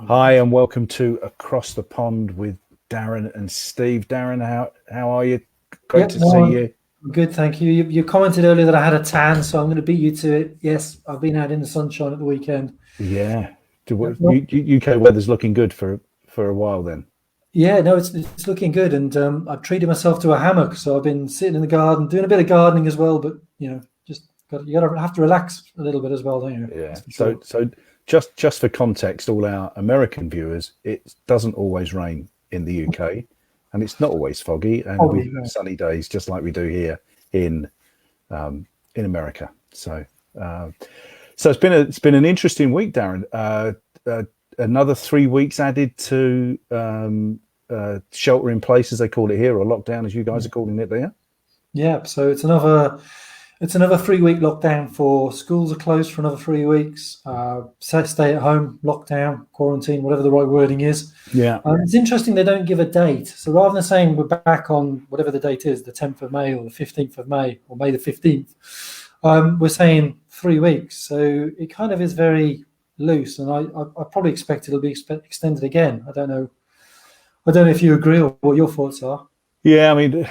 Hi, and welcome to Across the Pond with Darren and Steve. Darren, how are you? Great to see you. I'm good, thank you. You commented earlier that I had a tan, so I'm going to beat you to it. Yes, I've been out in the sunshine at the weekend. Yeah, Well, UK weather's looking good for a while then. yeah, no, it's looking good, and I've treated myself to a hammock, so I've been sitting in the garden doing a bit of gardening as well. But just you got to have to relax a little bit as well, don't you? Yeah. That's for So sure. so just for context, all our American viewers, it doesn't always rain in the UK, and it's not always foggy, and we Oh, have no. sunny days just like we do here in in America. So it's been an interesting week, Darren. Another 3 weeks added to shelter in place, as they call it here, or lockdown, as you guys are calling it there. Yeah, so it's another 3 week lockdown. For schools are closed for another 3 weeks. Stay at home, lockdown, quarantine, whatever the right wording is. Yeah, It's interesting they don't give a date. So rather than saying we're back on whatever the date is, the 10th of May or the 15th of May or May the 15th, we're saying 3 weeks. So it kind of is very loose, and I probably expect it'll be extended again. I don't know. I don't know if you agree or what your thoughts are. yeah. I mean,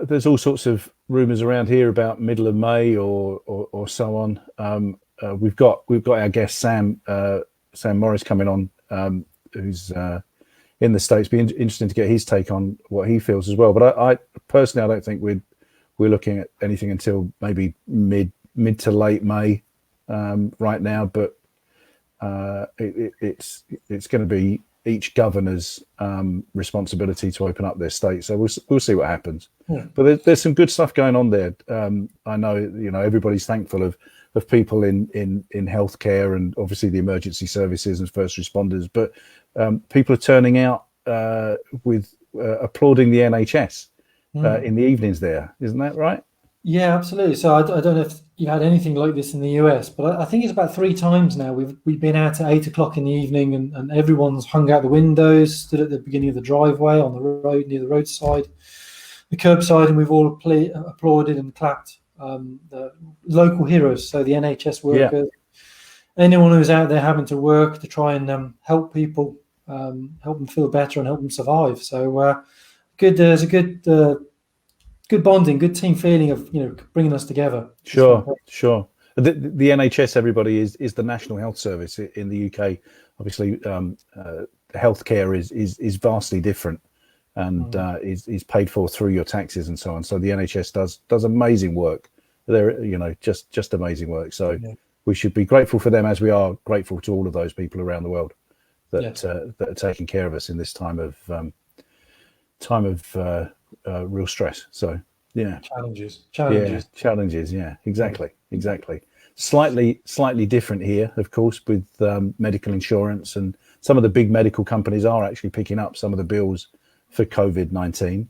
there's all sorts of rumours around here about middle of May or so on. We've got our guest Sam Morris coming on, who's in the States. Be interesting to get his take on what he feels as well. But I personally, I don't think we're looking at anything until maybe mid to late May right now. But it's going to be each governor's responsibility to open up their state. So we'll see what happens. Yeah. But there's some good stuff going on there. I know everybody's thankful of people in healthcare and obviously the emergency services and first responders. But people are turning out with applauding the NHS in the evenings there. Isn't that right? Yeah, absolutely. So I don't know if you had anything like this in the US, but I think it's about 3 times now we've been out at 8 o'clock in the evening, and everyone's hung out the windows, stood at the beginning of the driveway on the road near the roadside, the curbside, and we've all applauded and clapped the local heroes, so the NHS Yeah, workers, anyone who's out there having to work to try and help people, help them feel better and help them survive. So good. There's a good bonding, good team feeling of bringing us together, which is sure, fantastic. sure. The NHS, everybody is the National Health Service in the UK. Obviously, healthcare is vastly different and is paid for through your taxes and so on. So the NHS does amazing work. They're just amazing work. So Yeah. we should be grateful for them, as we are grateful to all of those people around the world Yeah. that are taking care of us in this time of real stress. So yeah, Challenges. yeah, Challenges. challenges. Yeah, Yeah. exactly. Slightly different here, of course, with medical insurance, and some of the big medical companies are actually picking up some of the bills for COVID-19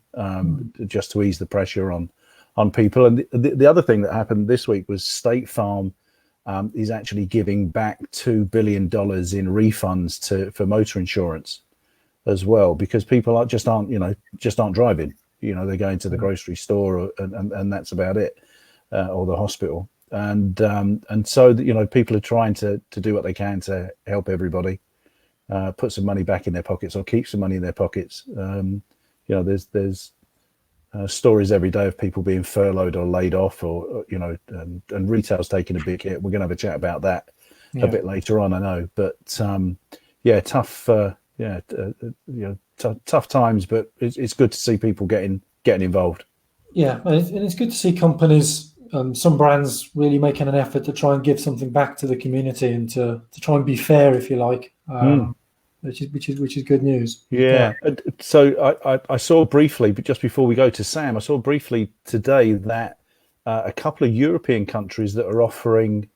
just to ease the pressure on people. And the other thing that happened this week was State Farm is actually giving back $2 billion in refunds for motor insurance as well, because people aren't driving. They're going to the grocery store and that's about it, or the hospital. And so people are trying to do what they can to help everybody, put some money back in their pockets or keep some money in their pockets. There's stories every day of people being furloughed or laid off, and retail's taking a big hit. We're going to have a chat about that a Yeah. bit later on, I know. But yeah, tough. Tough times, but it's good to see people getting involved. Yeah. And it's good to see companies, some brands really making an effort to try and give something back to the community and to try and be fair, if you like, which is good news. Yeah. Yeah. So I saw briefly, but just before we go to Sam, I saw briefly today that a couple of European countries that are offering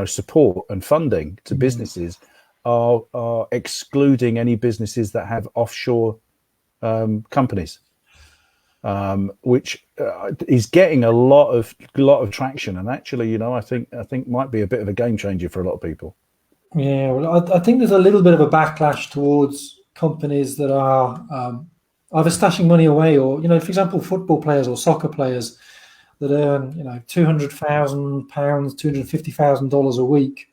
support and funding to businesses are excluding any businesses that have offshore companies, which is getting a lot of traction. And actually, I think might be a bit of a game changer for a lot of people. Yeah. Well, I think there's a little bit of a backlash towards companies that are either stashing money away, or for example, football players or soccer players that earn £200,000, $250,000 a week,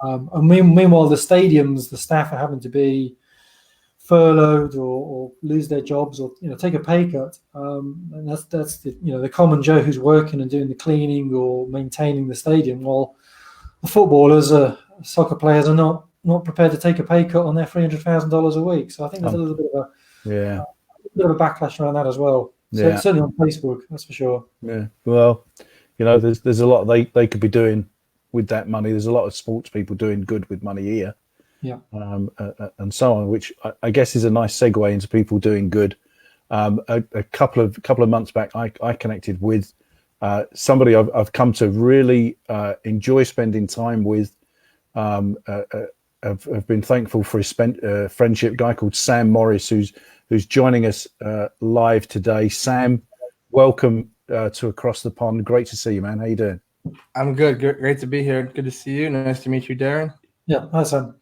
And meanwhile, the stadiums, the staff are having to be furloughed or lose their jobs or take a pay cut. And that's the common Joe who's working and doing the cleaning or maintaining the stadium. While the footballers, soccer players, are not prepared to take a pay cut on their $300,000 a week. So I think there's a little bit of a backlash around that as well. So certainly on Facebook, that's for sure. Yeah. Well, there's a lot they could be doing with that money. There's a lot of sports people doing good with money here. Yeah. And so on, which I guess is a nice segue into people doing good. A couple of months back, I connected with somebody I've come to really enjoy spending time with. I've been thankful for his friendship. A guy called Sam Morris, who's joining us live today. Sam, welcome to Across the Pond. Great to see you, man. How you doing? I'm good. Great to be here. Good to see you. Nice to meet you, Darren. Yeah, hi, Sam.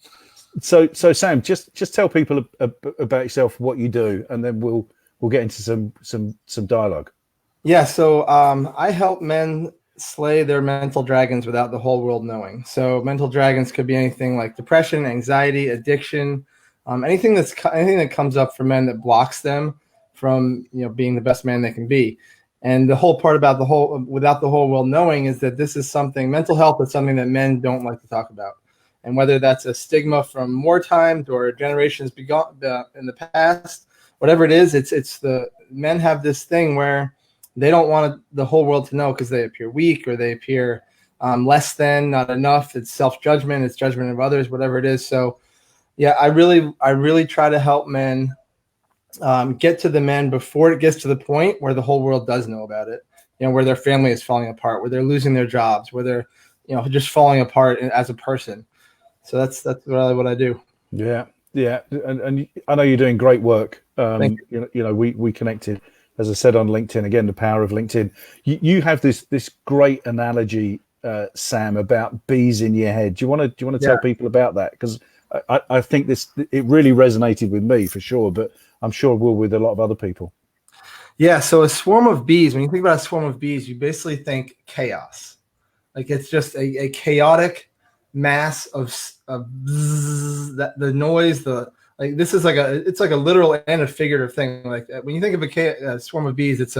So Sam, just tell people about yourself, what you do, and then we'll get into some dialogue. Yeah. So I help men slay their mental dragons without the whole world knowing. So mental dragons could be anything like depression, anxiety, addiction, anything that comes up for men that blocks them from being the best man they can be. And the whole part about without the whole world knowing is that this is mental health is something that men don't like to talk about. And whether that's a stigma from wartime or generations in the past, whatever it is, it's the men have this thing where they don't want the whole world to know because they appear weak or they appear less than, not enough. It's self-judgment, it's judgment of others, whatever it is. So, yeah, I really try to help men get to the men before it gets to the point where the whole world does know about it. Where their family is falling apart, where they're losing their jobs, where they're just falling apart as a person. So that's really what I do. Yeah, and I know you're doing great work. Thank you. We connected, as I said, on LinkedIn. Again, the power of LinkedIn. You have this great analogy, Sam, about bees in your head. Do you want to tell people about that? Because I think it really resonated with me for sure, but I'm sure it will with a lot of other people. Yeah. So a swarm of bees. When you think about a swarm of bees, you basically think chaos. Like it's just a chaotic mass of the noise, this is it's like a literal and a figurative thing. Like when you think of a swarm of bees,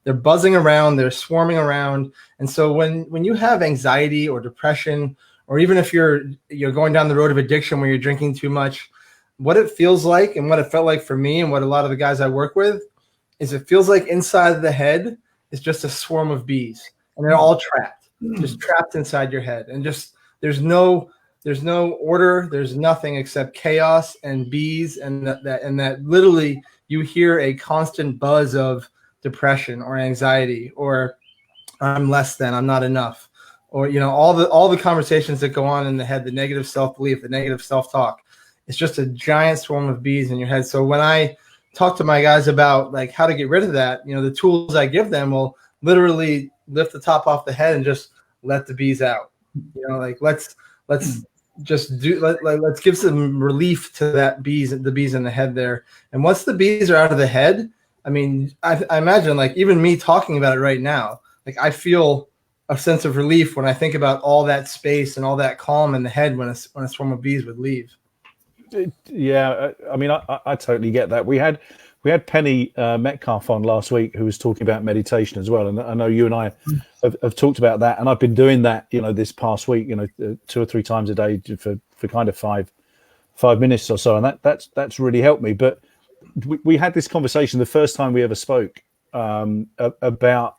they're buzzing around, they're swarming around. And so when you have anxiety or depression, or even if you're going down the road of addiction where you're drinking too much, what it feels like and what it felt like for me and what a lot of the guys I work with is it feels like inside of the head is just a swarm of bees, and they're all just trapped inside your head, and just there's no order, there's nothing except chaos and bees, and that literally you hear a constant buzz of depression or anxiety or I'm less than, I'm not enough, or all the conversations that go on in the head, the negative self-belief, the negative self-talk. It's just a giant swarm of bees in your head. So when I talk to my guys about like how to get rid of that, the tools I give them will literally lift the top off the head and just let the bees out. Let's give some relief to the bees in the head there. And once the bees are out of the head, I mean, I imagine like even me talking about it right now, like I feel a sense of relief when I think about all that space and all that calm in the head when a swarm of bees would leave. Yeah, I mean, I totally get that. We had Penny Metcalf on last week, who was talking about meditation as well, and I know you and I have talked about that, and I've been doing that, this past week, 2 or 3 times a day for kind of five minutes or so, and that's really helped me. But we had this conversation the first time we ever spoke about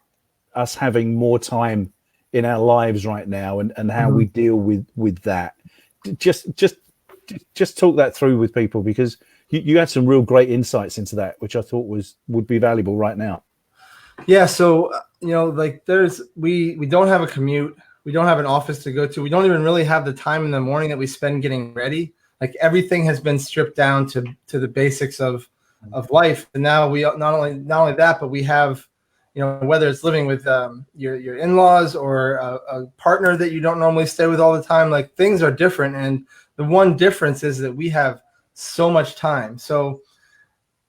us having more time in our lives right now, and how we deal with that. Just talk that through with people, because you had some real great insights into that, which I thought would be valuable right now. Yeah. So, we don't have a commute. We don't have an office to go to. We don't even really have the time in the morning that we spend getting ready. Like everything has been stripped down to the basics of life. And now we not only that, but we have, whether it's living with your in-laws or a partner that you don't normally stay with all the time, like things are different. And the one difference is that we have so much time. So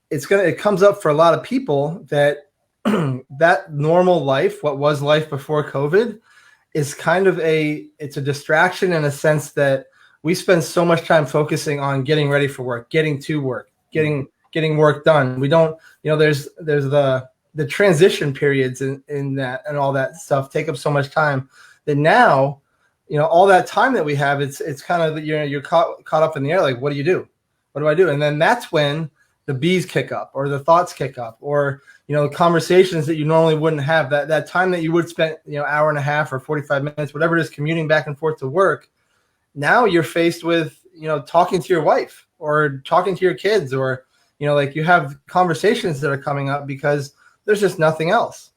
it comes up for a lot of people that that normal life, what was life before COVID, is kind of it's a distraction in a sense that we spend so much time focusing on getting ready for work, getting to work, getting work done. We don't, there's the transition periods in that and all that stuff take up so much time that now, all that time that we have, it's kind of, you're caught up in the air. Like, what do you do? What do I do? And then that's when the bees kick up, or the thoughts kick up, or, conversations that you normally wouldn't have, that time that you would spend, hour and a half or 45 minutes, whatever it is, commuting back and forth to work. Now you're faced with, talking to your wife or talking to your kids, or, like you have conversations that are coming up because there's just nothing else.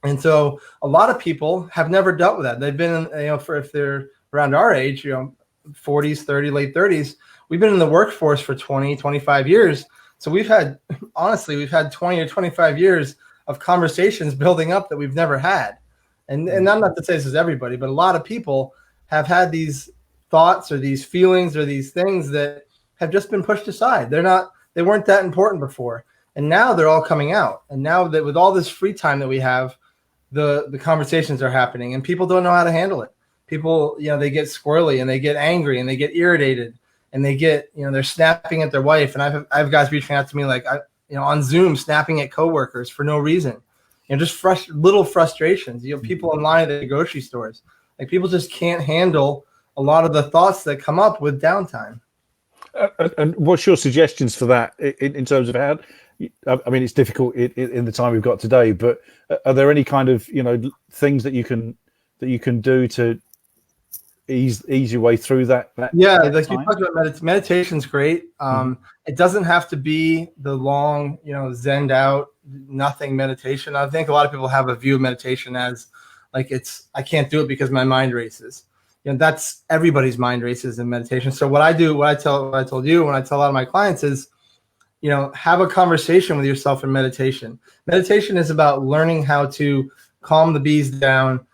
And so a lot of people have never dealt with that. They've been, if they're around our age, 40s, 30, late 30s, we've been in the workforce for 20, 25 years. So we've had 20 or 25 years of conversations building up that we've never had. And I'm not to say this is everybody, but a lot of people have had these thoughts or these feelings or these things that have just been pushed aside. They weren't that important before. And now they're all coming out. And now that with all this free time that we have, the conversations are happening, and people don't know how to handle it. People, they get squirrely and they get angry and they get irritated and they get, they're snapping at their wife. And I have guys reaching out to me like, on Zoom, snapping at coworkers for no reason. Just little frustrations. People in line at the grocery stores. Like, people just can't handle a lot of the thoughts that come up with downtime. And what's your suggestions for that in terms of how? I mean, it's difficult in the time we've got today, but are there any kind of things that you can do to ease your way through that? Yeah, like you talked about, meditation's great. It doesn't have to be the long, zenned out, nothing meditation. I think a lot of people have a view of meditation as like I can't do it because my mind races. That's everybody's mind races in meditation. So what I do, what I told you, when I tell a lot of my clients is, have a conversation with yourself in meditation. Meditation is about learning how to calm the bees down.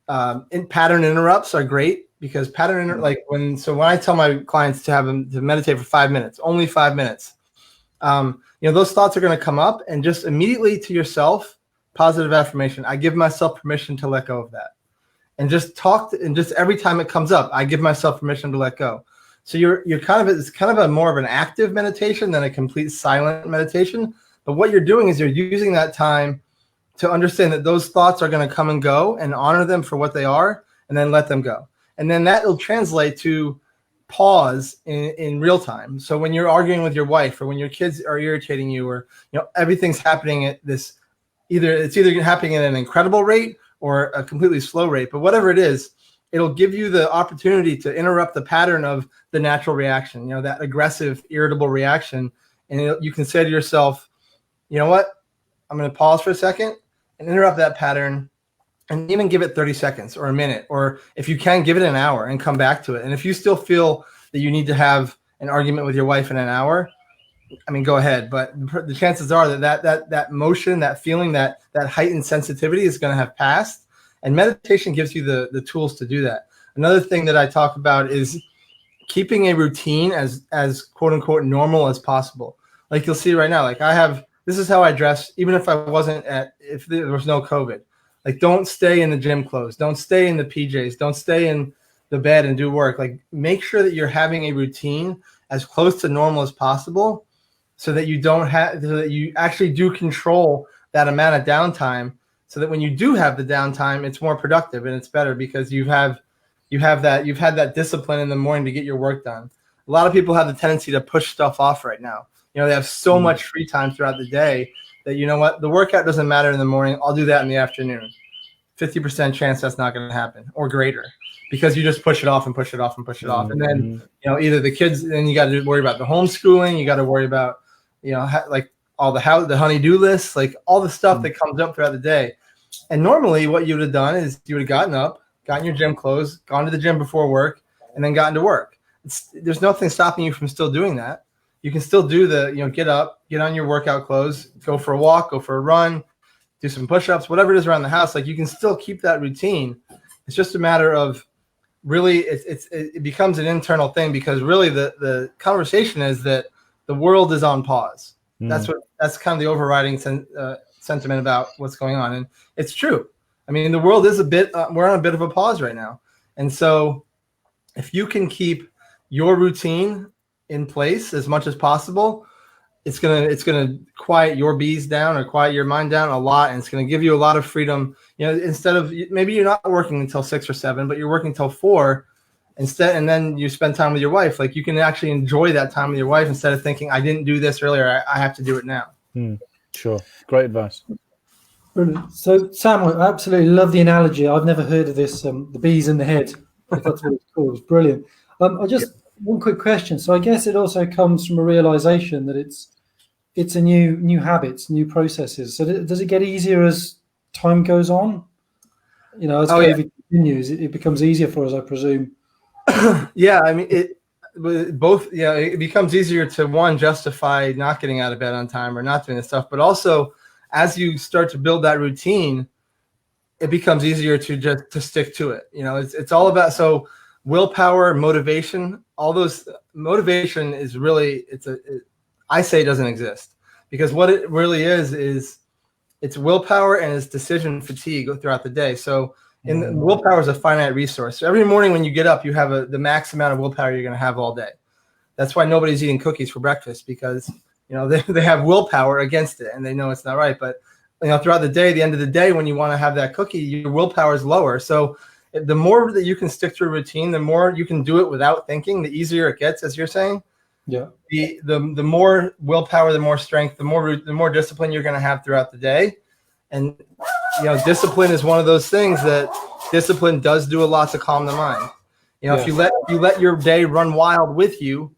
Pattern interrupts are great because when I tell my clients to have them to meditate for 5 minutes, only 5 minutes, those thoughts are going to come up, and just immediately to yourself, positive affirmation. I give myself permission to let go of that. And just just every time it comes up, I give myself permission to let go. So it's kind of a more of an active meditation than a complete silent meditation. But what you're doing is you're using that time to understand that those thoughts are going to come and go, and honor them for what they are, and then let them go. And then that will translate to pause in real time. So when you're arguing with your wife, or when your kids are irritating you, or everything's happening at this, it's either happening at an incredible rate or a completely slow rate, but whatever it is, it'll give you the opportunity to interrupt the pattern of the natural reaction, that aggressive, irritable reaction. And you can say to yourself, you know what, I'm going to pause for a second and interrupt that pattern, and even give it 30 seconds or a minute, or if you can, give it an hour and come back to it. And if you still feel that you need to have an argument with your wife in an hour, I mean, go ahead. But the chances are that motion, that feeling, that heightened sensitivity is going to have passed. And meditation gives you the tools to do that. Another thing that I talk about is keeping a routine as quote unquote normal as possible. Like you'll see right now, like this is how I dress, even if if there was no COVID. Like, don't stay in the gym clothes. Don't stay in the PJs. Don't stay in the bed and do work. Like, make sure that you're having a routine as close to normal as possible, so that you actually do control that amount of downtime, so that when you do have the downtime, it's more productive and it's better because you've had that discipline in the morning to get your work done. A lot of people have the tendency to push stuff off right now. They have so much free time throughout the day that, the workout doesn't matter in the morning. I'll do that in the afternoon. 50% chance that's not going to happen, or greater, because you just push it off and push it off and push it off. And then, either the kids, then you got to worry about the homeschooling. You got to worry about, like all the honey-do lists, like all the stuff that comes up throughout the day. And normally what you would have done is you would have gotten up, gotten your gym clothes, gone to the gym before work, and then gotten to work. There's nothing stopping you from still doing that. You can still do get up, get on your workout clothes, go for a walk, go for a run, do some push-ups, whatever it is around the house. Like, you can still keep that routine. It's just a matter of really, it becomes an internal thing, because really the conversation is that the world is on pause. That's kind of the overriding sentiment about what's going on. And it's true. I mean, the world is we're on a bit of a pause right now. And so if you can keep your routine in place as much as possible, it's gonna quiet your bees down or quiet your mind down a lot, and it's gonna give you a lot of freedom. Instead of maybe you're not working until 6 or 7, but you're working till 4 instead, and then you spend time with your wife. Like, you can actually enjoy that time with your wife instead of thinking, I didn't do this earlier, I have to do it now. Sure, great advice. Brilliant. So, Sam, I absolutely love the analogy. I've never heard of this, the bees in the head, if that's what it's called. It's brilliant. One quick question. So I guess it also comes from a realization that it's a new habits, new processes. So does it get easier as time goes on? As COVID continues, it becomes easier for us, I presume. Yeah, I mean, it becomes easier to, one, justify not getting out of bed on time or not doing this stuff, but also as you start to build that routine, it becomes easier to stick to it. It's all about, so willpower, motivation, all those. Motivation is really, I say it doesn't exist, because what it really is it's willpower and it's decision fatigue throughout the day. So willpower is a finite resource. So every morning when you get up, you have the max amount of willpower you're going to have all day. That's why nobody's eating cookies for breakfast, because they have willpower against it and they know it's not right. But throughout the day, the end of the day, when you want to have that cookie, your willpower is lower. So the more that you can stick to a routine, the more you can do it without thinking, the easier it gets, as you're saying. Yeah. The more willpower, the more strength, the more discipline you're going to have throughout the day. And discipline is one of those things that discipline does do a lot to calm the mind. If you let your day run wild with you,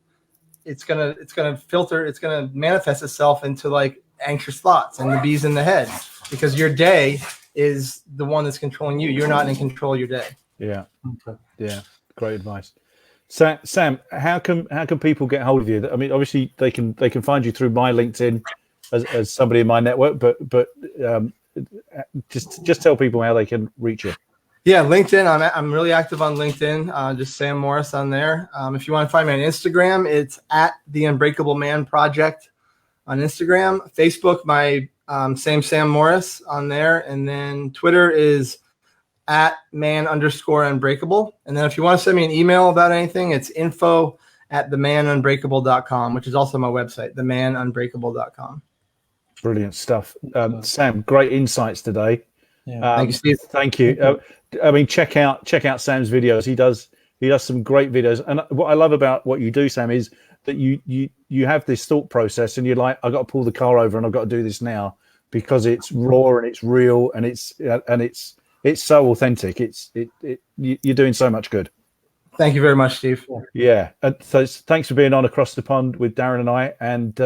it's gonna filter, it's gonna manifest itself into like anxious thoughts and the bees in the head, because your day is the one that's controlling you. You're not in control of your day. Yeah. Okay. Yeah. Great advice. Sam, how can people get hold of you? I mean, obviously they can find you through my LinkedIn as somebody in my network, but just tell people how they can reach you. Yeah, LinkedIn. I'm really active on LinkedIn. Just Sam Morris on there. If you want to find me on Instagram, it's at the Unbreakable Man Project on Instagram. Facebook, my same Sam Morris on there, and then Twitter is at man_unbreakable. And then if you want to send me an email about anything, it's info@themanunbreakable.com, which is also my website, themanunbreakable.com. Brilliant stuff. Sam, great insights today. Yeah. Thank you, Steve. Thank you. I mean, check out Sam's videos. He does some great videos. And what I love about what you do, Sam, is that you have this thought process and you're like, I've got to pull the car over and I've got to do this now, because it's raw and it's real and it's so authentic. You're doing so much good. Thank you very much, Steve. Yeah. So thanks for being on Across the Pond with Darren and I, and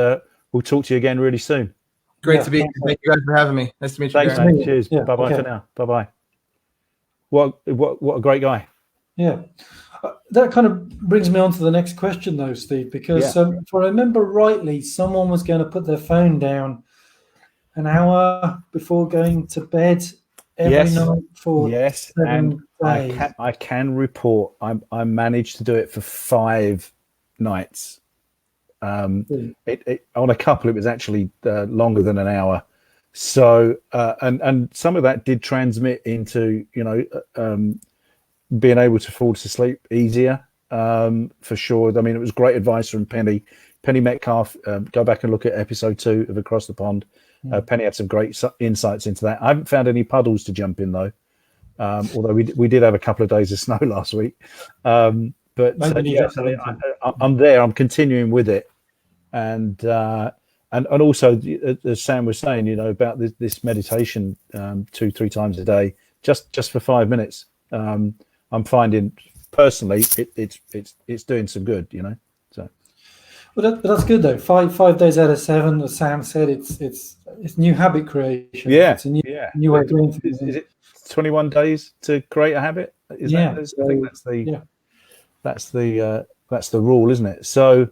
we'll talk to you again really soon. Great to be here. Thank you guys for having me. Nice to meet you. Thanks, Darren. mate. Cheers. Yeah, Bye-bye for now. Bye-bye. What a great guy. Yeah. That kind of brings me on to the next question, though, Steve, because if I remember rightly, someone was going to put their phone down an hour before going to bed every night for 7 days. I can report I managed to do it for 5 nights. On a couple, it was actually longer than an hour. So and some of that did transmit into being able to fall to sleep easier, for sure. I mean, it was great advice from Penny Metcalf. Go back and look at episode 2 of Across the Pond. Penny had some great insights into that. I haven't found any puddles to jump in though, although we did have a couple of days of snow last week. I'm there. I'm continuing with it, and also, as Sam was saying, about this meditation 2-3 times a day, just for 5 minutes. I'm finding personally it's doing some good, So. But that's good though. 5 days out of 7, as Sam said, it's new habit creation. Yeah, it's a new way of doing things. Is it 21 days to create a habit? I think that's the rule, isn't it? So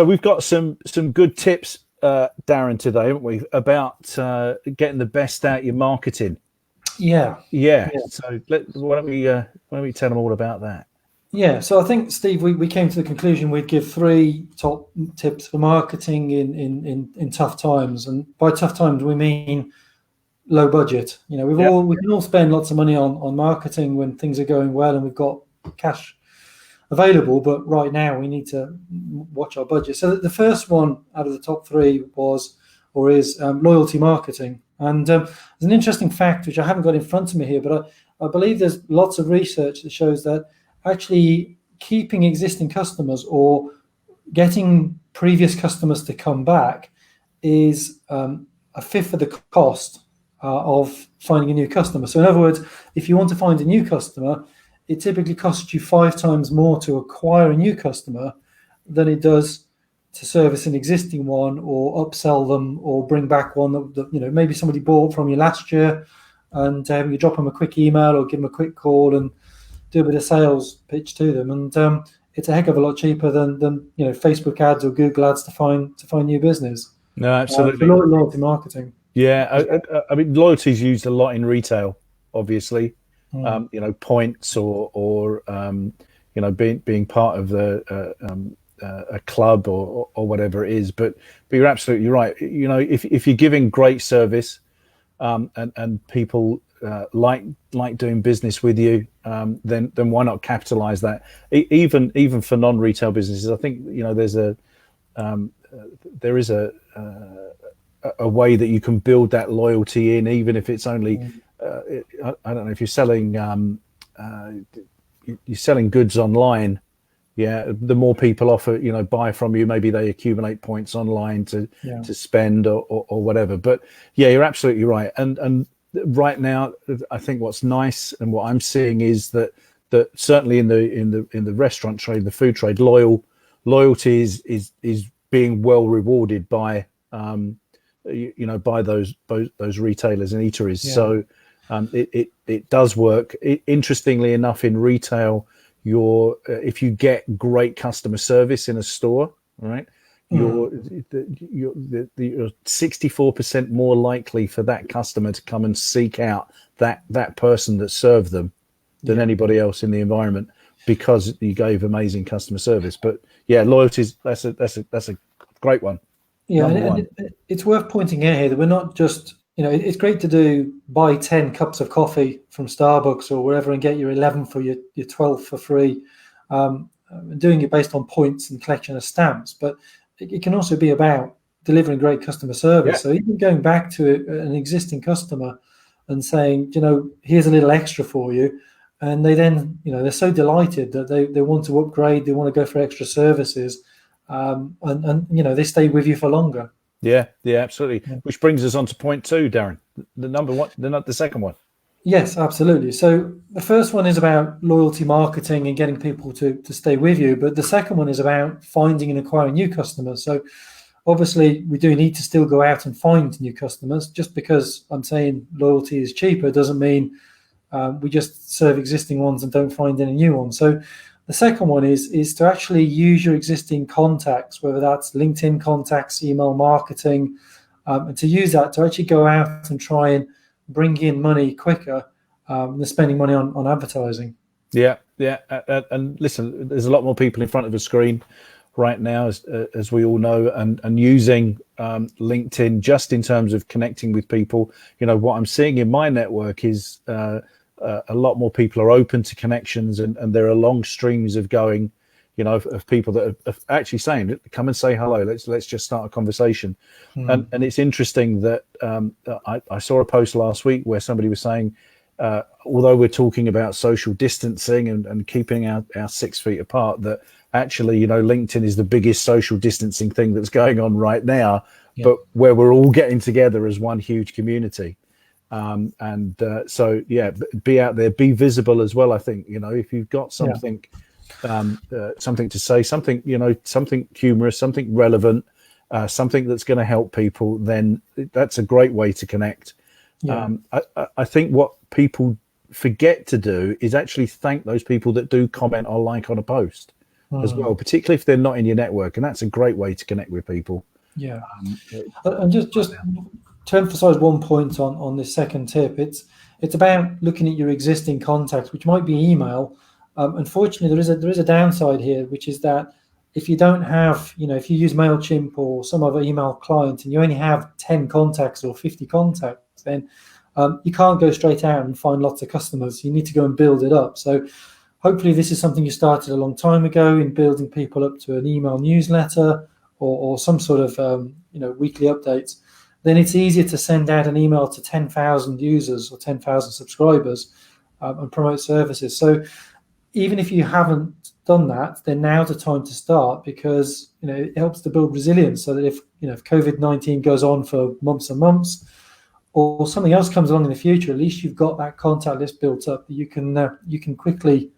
we've got some good tips, Darren, today, haven't we, about getting the best out of your marketing? Yeah. So why don't we tell them all about that? Yeah. So I think, Steve, we came to the conclusion we'd give 3 top tips for marketing in tough times, and by tough times we mean low budget. We can all spend lots of money on marketing when things are going well and we've got cash available, but right now we need to watch our budget. So the first one out of the top three is loyalty marketing. And there's an interesting fact, which I haven't got in front of me here, but I believe there's lots of research that shows that actually keeping existing customers or getting previous customers to come back is a fifth of the cost of finding a new customer. So in other words, if you want to find a new customer, it typically costs you 5 times more to acquire a new customer than it does to service an existing one or upsell them or bring back one that maybe somebody bought from you last year, and you drop them a quick email or give them a quick call and do a bit of sales pitch to them. And it's a heck of a lot cheaper than Facebook ads or Google ads to find new business. No, absolutely. For loyalty marketing. Yeah, I mean, loyalty is used a lot in retail, obviously. Points or being part of a club or whatever it is. But you're absolutely right. If you're giving great service and people like doing business with you, then why not capitalize that? Even for non-retail businesses, I think there is a way that you can build that loyalty in, even if it's only I don't know, if you're selling goods online. Yeah, the more people buy from you, maybe they accumulate points online to spend or whatever. But yeah, you're absolutely right. And right now, I think what's nice and what I'm seeing is that certainly in the restaurant trade, the food trade, loyalty is being well rewarded by by those retailers and eateries. Yeah. So it does work. Interestingly enough, in retail, if you get great customer service in a store, right, you're 64% more likely for that customer to come and seek out that person that served them than anybody else in the environment, because you gave amazing customer service. But yeah, loyalty that's a great one. Yeah, and it's worth pointing out here that we're not just, it's great to buy 10 cups of coffee from Starbucks or wherever and get your 11 for your 12 for free, doing it based on points and collection of stamps. But it can also be about delivering great customer service. Yeah. So even going back to an existing customer and saying, here's a little extra for you. And they then, they're so delighted that they want to upgrade, they want to go for extra services. And they stay with you for longer. Yeah, absolutely. Yeah. Which brings us on to point 2, Darren. The number one, the second one. Yes, absolutely. So the first one is about loyalty marketing and getting people to stay with you. But the second one is about finding and acquiring new customers. So obviously we do need to still go out and find new customers. Just because I'm saying loyalty is cheaper doesn't mean we just serve existing ones and don't find any new ones. So the second one is to actually use your existing contacts, whether that's LinkedIn contacts, email marketing, and to use that to actually go out and try and bring in money quicker than spending money on advertising. Yeah. And listen, there's a lot more people in front of a screen right now, as we all know, and using LinkedIn just in terms of connecting with people. What I'm seeing in my network is a lot more people are open to connections, and there are long streams of going, of people that are actually saying, come and say hello, let's just start a conversation. And it's interesting that I saw a post last week where somebody was saying, although we're talking about social distancing and keeping our 6 feet apart, that actually, LinkedIn is the biggest social distancing thing that's going on right now, but where we're all getting together as one huge community. So be out there, be visible as well. I think, if you've got something, something to say, something, something humorous, something relevant, something that's going to help people, then that's a great way to connect. I think what people forget to do is actually thank those people that do comment or like on a post as well, particularly if they're not in your network. And that's a great way to connect with people. Yeah. And just to emphasize one point on this second tip, it's about looking at your existing contacts, which might be email. Unfortunately, there is a downside here, which is that if you don't have, if you use MailChimp or some other email client and you only have 10 contacts or 50 contacts, then you can't go straight out and find lots of customers. You need to go and build it up. So hopefully this is something you started a long time ago in building people up to an email newsletter or some sort of weekly updates, then it's easier to send out an email to 10,000 users or 10,000 subscribers and promote services. So even if you haven't done that, then now's the time to start, because it helps to build resilience, so that if COVID-19 goes on for months and months, or something else comes along in the future, at least you've got that contact list built up that you can quickly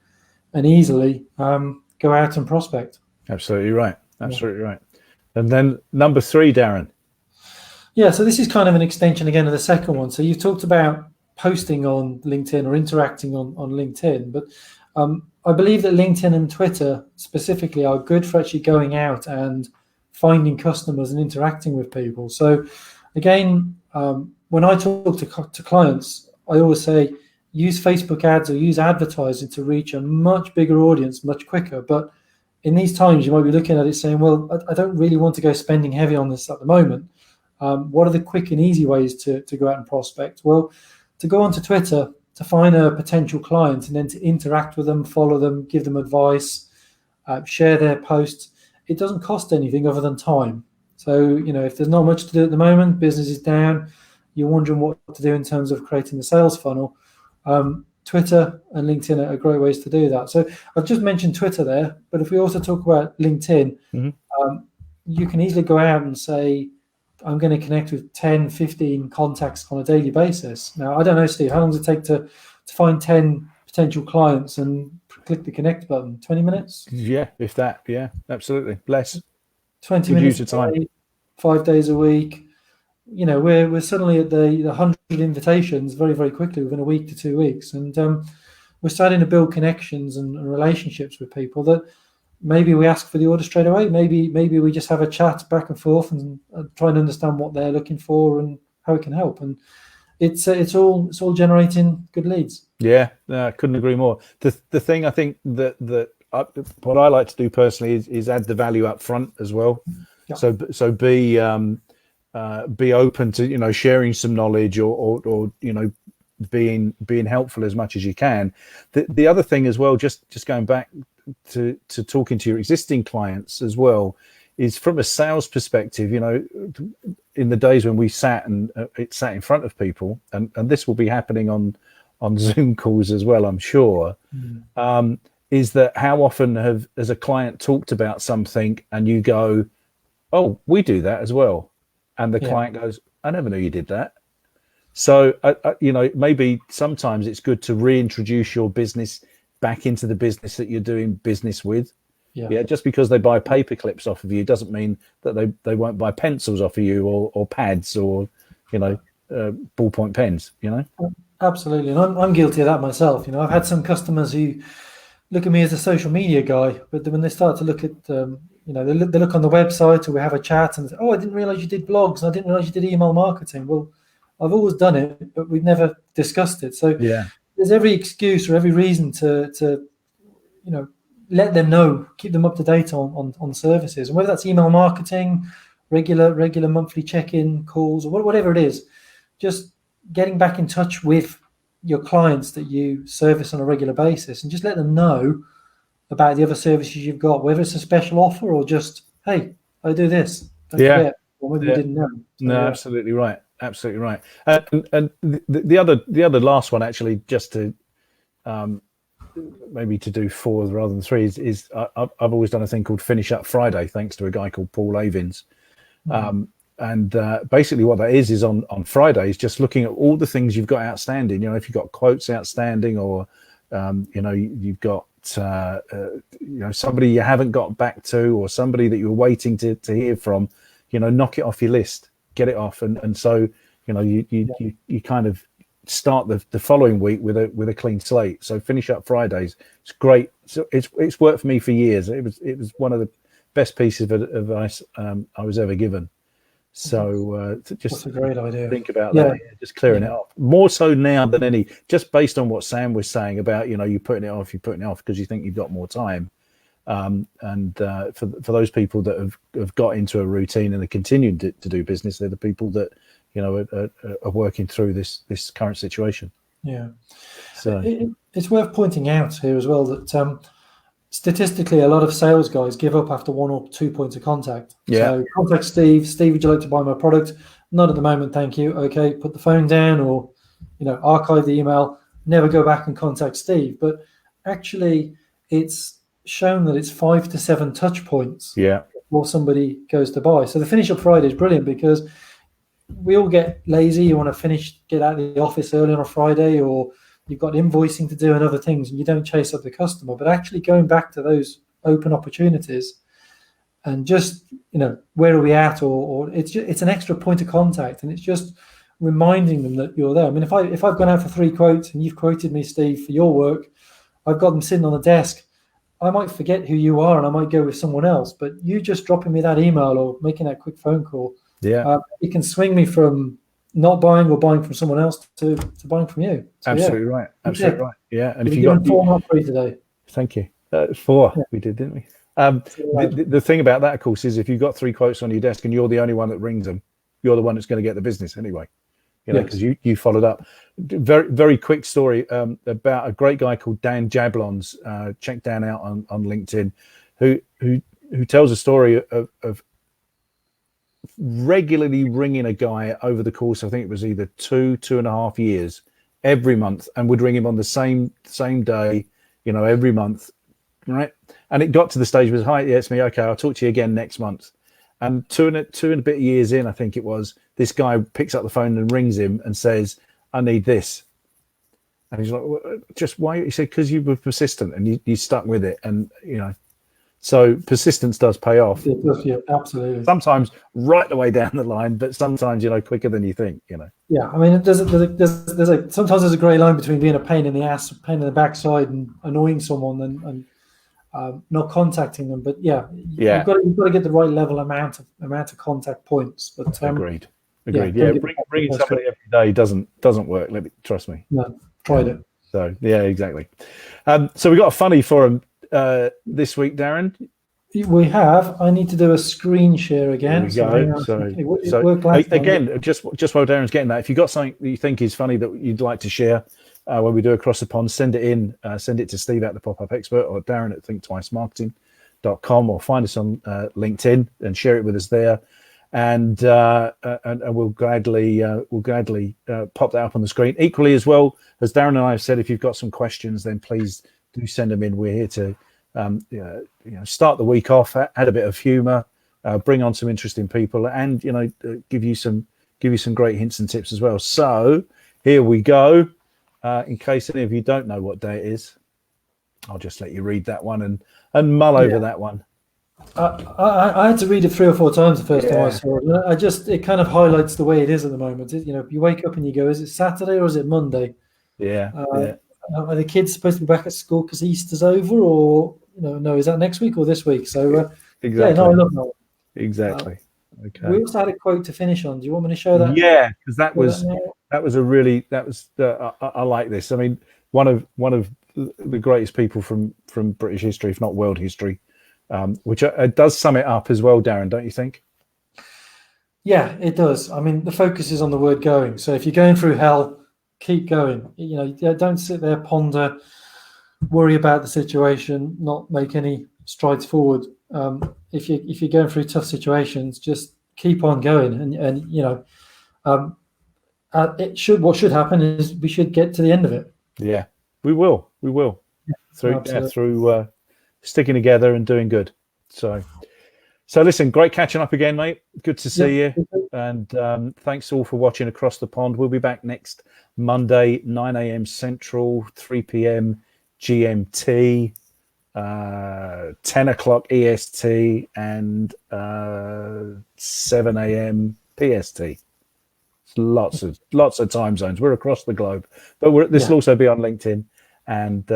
and easily go out and prospect. Absolutely right. Absolutely right. And then number 3, Darren. Yeah, so this is kind of an extension again of the second one. So you've talked about posting on LinkedIn or interacting on LinkedIn, but I believe that LinkedIn and Twitter specifically are good for actually going out and finding customers and interacting with people. So again, when I talk to clients, I always say use Facebook ads or use advertising to reach a much bigger audience much quicker. But in these times, you might be looking at it saying, well, I don't really want to go spending heavy on this at the moment. What are the quick and easy ways to go out and prospect? Well, to go onto Twitter, to find a potential client and then to interact with them, follow them, give them advice, share their posts. It doesn't cost anything other than time. So, if there's not much to do at the moment, business is down, you're wondering what to do in terms of creating the sales funnel, Twitter and LinkedIn are great ways to do that. So I've just mentioned Twitter there, but if we also talk about LinkedIn, you can easily go out and say, I'm going to connect with 10, 15 contacts on a daily basis. Now, I don't know, Steve, how long does it take to find 10 potential clients and click the connect button? 20 minutes? Yeah, if that. Yeah, absolutely. Less. 20 minutes a day, 5 days a week. We're suddenly at the 100 invitations very, very quickly within a week to 2 weeks. And we're starting to build connections and relationships with people that maybe we ask for the order straight away. Maybe we just have a chat back and forth and try and understand what they're looking for and how we can help. And it's all generating good leads. Yeah, I couldn't agree more. The thing I think that what I like to do personally is add the value up front as well. Yeah. So be open to sharing some knowledge or being helpful as much as you can. The other thing as well, just going back to talking to your existing clients as well, is from a sales perspective. In the days when we sat in front of people, and this will be happening on Zoom calls as well, I'm sure. Is that how often has a client talked about something and you go, oh, we do that as well, and the client goes, I never knew you did that. So maybe sometimes it's good to reintroduce your business back into the business that you're doing business with. Yeah, just because they buy paper clips off of you doesn't mean that they won't buy pencils off of you or pads or ballpoint pens. Absolutely, and I'm guilty of that myself. I've had some customers who look at me as a social media guy, but when they start to look at they look on the website or we have a chat and say, oh, I didn't realize you did blogs and I didn't realize you did email marketing. Well, I've always done it, but we've never discussed it. So there's every excuse or every reason to let them know, keep them up to date on services, and whether that's email marketing, regular monthly check-in calls, or whatever it is, just getting back in touch with your clients that you service on a regular basis and just let them know about the other services you've got, whether it's a special offer or just, hey, I do this. Don't forget. Or maybe you didn't know. So, no, absolutely right. Absolutely right. And the other last one, actually, just to maybe to do 4 rather than 3 is I've always done a thing called Finish Up Friday, thanks to a guy called Paul Avins. And basically what that is on Fridays, just looking at all the things you've got outstanding. If you've got quotes outstanding or, you've got, somebody you haven't got back to or somebody that you're waiting to hear from, knock it off your list, get it off. And so, you kind of start the following week with a clean slate. So Finish Up Fridays. It's great. So it's worked for me for years. It was one of the best pieces of advice I was ever given. So just that's a great idea. Think about that. Yeah, just clearing it off more so now than any. Just based on what Sam was saying about you putting it off because you think you've got more time. And for those people that have got into a routine and are continuing to do business, they're the people that are working through this current situation. Yeah. So It's worth pointing out here as well that statistically, a lot of sales guys give up after 1 or 2 points of contact. Yeah. So contact Steve. Steve, would you like to buy my product? Not at the moment, thank you. Okay, put the phone down, or archive the email. Never go back and contact Steve. But actually, it's shown that it's 5 to 7 touch points before somebody goes to buy. So the finish up Friday is brilliant because we all get lazy. You want to get out of the office early on a Friday, or you've got invoicing to do and other things, and you don't chase up the customer. But actually going back to those open opportunities and just, where are we at? Or it's an extra point of contact, and it's just reminding them that you're there. I mean, if I've gone out for 3 quotes and you've quoted me, Steve, for your work, I've got them sitting on the desk. I might forget who you are and I might go with someone else, but you just dropping me that email or making that quick phone call, it can swing me from not buying or buying from someone else to buying from you. So, absolutely right. Absolutely right. Yeah. And if you got 4 not 3 today. Thank you. 4 we did, didn't we? The thing about that, of course, is if you've got 3 quotes on your desk and you're the only one that rings them, you're the one that's going to get the business anyway. Because you followed up. Very, very quick story about a great guy called Dan Jablons. Check Dan out on LinkedIn, who tells a story of regularly ringing a guy over the course, I think it was either 2.5 years, every month, and would ring him on the same day, every month, right? And it got to the stage where, hi, yeah, it's me. Okay, I'll talk to you again next month. And two and a bit years in, I think it was, this guy picks up the phone and rings him and says, I need this. And he's like, well, just why? He said, because you were persistent and you stuck with it. And, so persistence does pay off. It does, yeah, absolutely. Sometimes right the way down the line, but sometimes, quicker than you think, Yeah, I mean, sometimes there's a grey line between being a pain in the ass, pain in the backside and annoying someone and not contacting them. But you've got to get the right level amount of contact points. But agreed. Yeah, bringing somebody every day doesn't work. Trust me. No, tried it. So yeah, exactly. So we got a funny forum this week, Darren. We have. I need to do a screen share again. There we go. So again, just while Darren's getting that, if you've got something that you think is funny that you'd like to share when we do Across the Pond, send it in. Send it to Steve at the Pop-Up Expert or Darren at thinktwicemarketing.com, or find us on LinkedIn and share it with us there. And we'll gladly pop that up on the screen. Equally as well, as Darren and I have said, if you've got some questions, then please do send them in. We're here to start the week off, add a bit of humour, bring on some interesting people, and give you some great hints and tips as well. So here we go. In case any of you don't know what day it is, I'll just let you read that one and mull over that one. I had to read it 3 or 4 times the first time I saw it. It kind of highlights the way it is at the moment. You wake up and you go, is it Saturday or is it Monday? Are the kids supposed to be back at school because Easter's over, or no, is that next week or this week? So exactly. I love that. Exactly. Okay. We also had a quote to finish on. Do you want me to show that? Yeah, because that was I like this. I mean, one of the greatest people from British history, if not world history. Which does sum it up as well, Darren, don't you think? Yeah, it does. I mean, the focus is on the word going. So if you're going through hell, keep going. Don't sit there, ponder, worry about the situation, not make any strides forward. If you're going through tough situations, just keep on going. What should happen is we should get to the end of it. Yeah, we will. Through sticking together and doing good. So listen, great catching up again, mate. Good to see you. And thanks all for watching Across the Pond. We'll be back next Monday, 9 a.m. Central, 3 p.m. GMT, 10 o'clock EST, and 7 a.m. PST. It's lots of time zones. We're across the globe, but this will also be on LinkedIn, and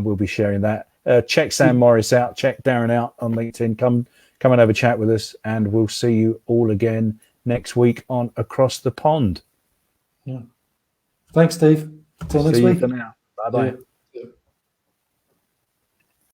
we'll be sharing that. Check Sam Morris out, check Darren out on LinkedIn. Come and have a chat with us, and we'll see you all again next week on Across the Pond. Yeah. Thanks, Steve. Till next week. See you for now. Bye-bye.